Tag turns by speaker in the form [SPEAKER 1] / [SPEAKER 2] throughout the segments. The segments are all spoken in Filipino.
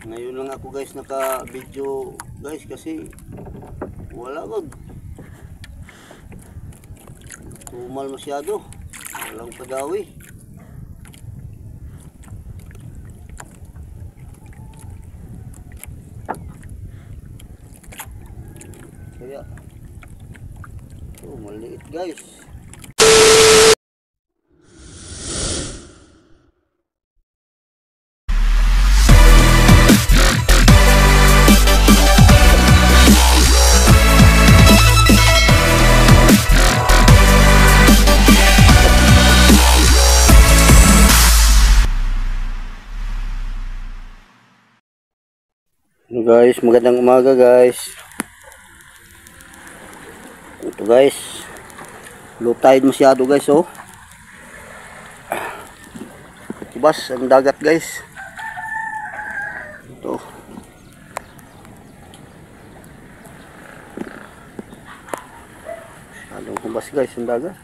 [SPEAKER 1] Ngayon lang ako guys naka video guys kasi wala gud. Tumal masyado. Walang padawi. Kaya maliit guys. Guys, magandang umaga guys. Ito guys, low tide masyado guys oh. Kubas ang dagat guys. Ito. Masyadong kubas guys ang dagat.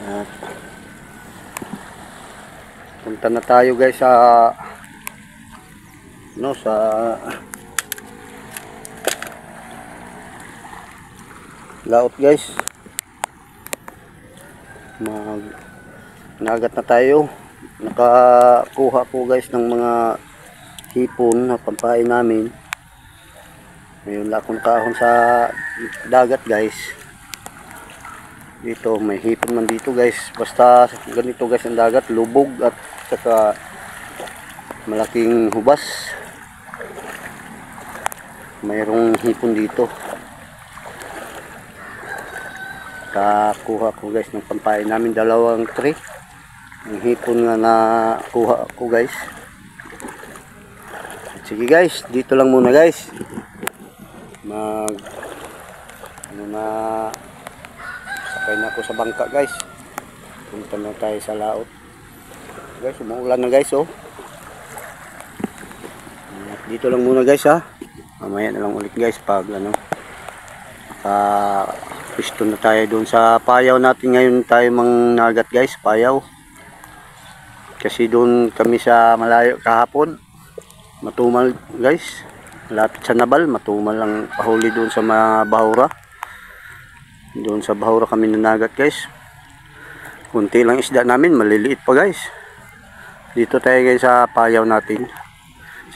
[SPEAKER 1] At punta na tayo guys sa sa laot guys. Nagat na tayo. Nakakuha ko guys ng mga hipon na pampain namin. Ngayon lang akong nakahon sa dagat guys. Dito may hipon man dito guys. Basta ganito guys ang dagat, lubog at saka malaking hubas. Mayroong hipon dito. Kakuha ko guys ng pampain namin, dalawang tray. Ang hipon nga na kuha ko guys. Sige guys, dito lang muna guys. Sakay na ako sa bangka guys. Punta na tayo sa laot. Guys, umuulan na guys oh. Dito lang muna guys ha. Mamaya na lang ulit guys pag piston na tayo doon sa payaw natin. Ngayon tayo mangnagat guys, payaw. Kasi doon kami sa malayo kahapon. Matumal guys. Malapit sa Nabal, matumal lang pahuli doon sa mga bahura. Doon sa bahura kami nanagat guys. Kunti lang isda namin, maliliit pa guys. Dito tayo guys sa payaw natin.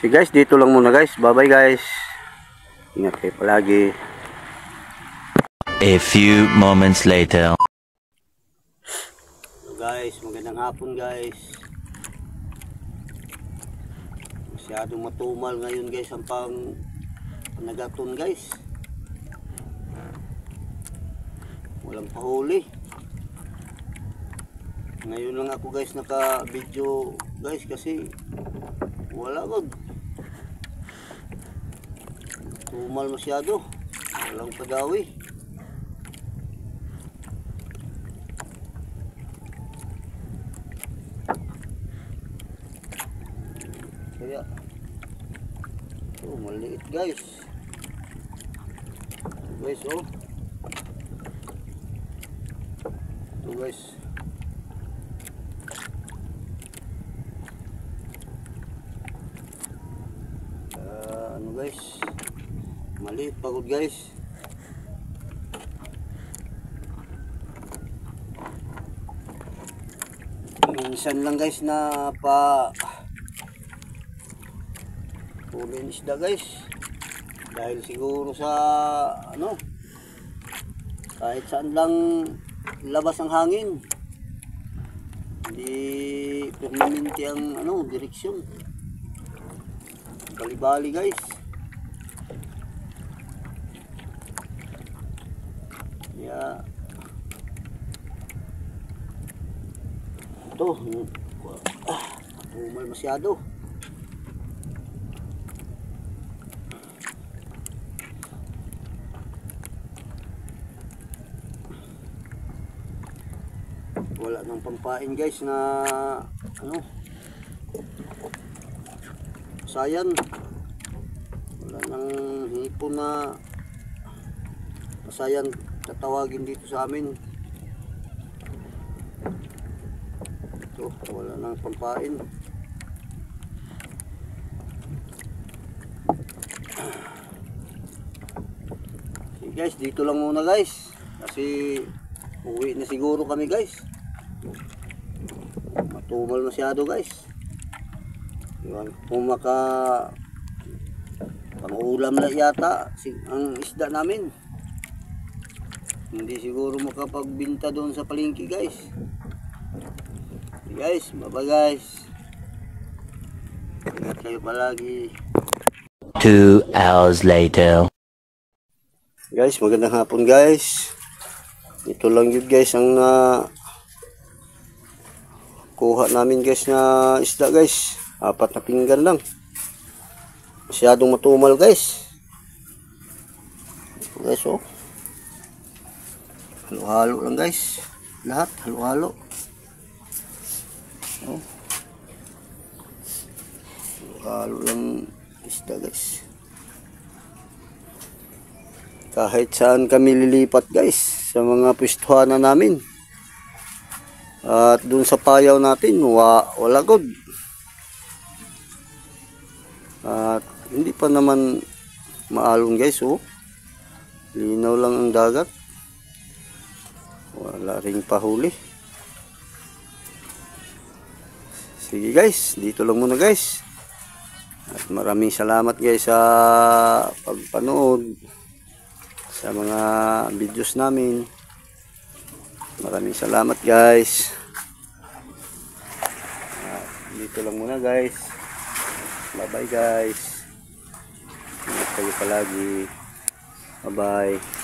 [SPEAKER 1] So guys, dito lang muna guys. Bye bye guys. Ingat kayo palagi.
[SPEAKER 2] A few moments later.
[SPEAKER 1] So guys, magandang hapon guys. Masyadong matumal ngayon guys ang panagaton guys. Walang pahuli. Ngayon lang ako guys naka video guys kasi wala gud. Tumal masyado. Walang padawi. Kaya maliit guys. Guys oh. Ito guys. Guys, maliit pagod guys. Minsan lang guys na huli isda guys. Dahil siguro sa kahit saan lang labas ang hangin. Hindi permanente ang direksyon. Bali-bali guys. Ya. Ito. Tumal masyado. Wala nang pampain guys na sayan. Wala nang hipon na sayan tatawagin dito sa amin. Ito, wala nang pampain. Okay guys, dito lang muna guys. Kasi uwi na siguro kami guys. Matumal masyado guys. Yun, kung pang-ulam na yata ang isda namin. Hindi siguro makapagbinta doon sa palengke guys. Okay guys, bye guys. Ingat kayo palagi.
[SPEAKER 2] 2 hours later.
[SPEAKER 1] Guys, magandang hapon guys. Ito lang yun guys ang kuha namin guys na isda guys. 4 na pinggan lang. Masyadong matumal guys. Ito guys oh. Halo-halo lang guys. Lahat halo-halo. Oh. Halo lang isda guys. Kahit saan kami lilipat guys, sa mga pwestuhan na namin. At dun sa payaw natin, wala god. At hindi pa naman maalon guys oh. Linaw lang ang dagat. Wala ring pahuli. Sige guys, dito lang muna guys. At maraming salamat guys sa pagpanood sa mga videos namin. Maraming salamat guys. At dito lang muna guys. Bye bye guys. Ingat kayo palagi. Bye bye.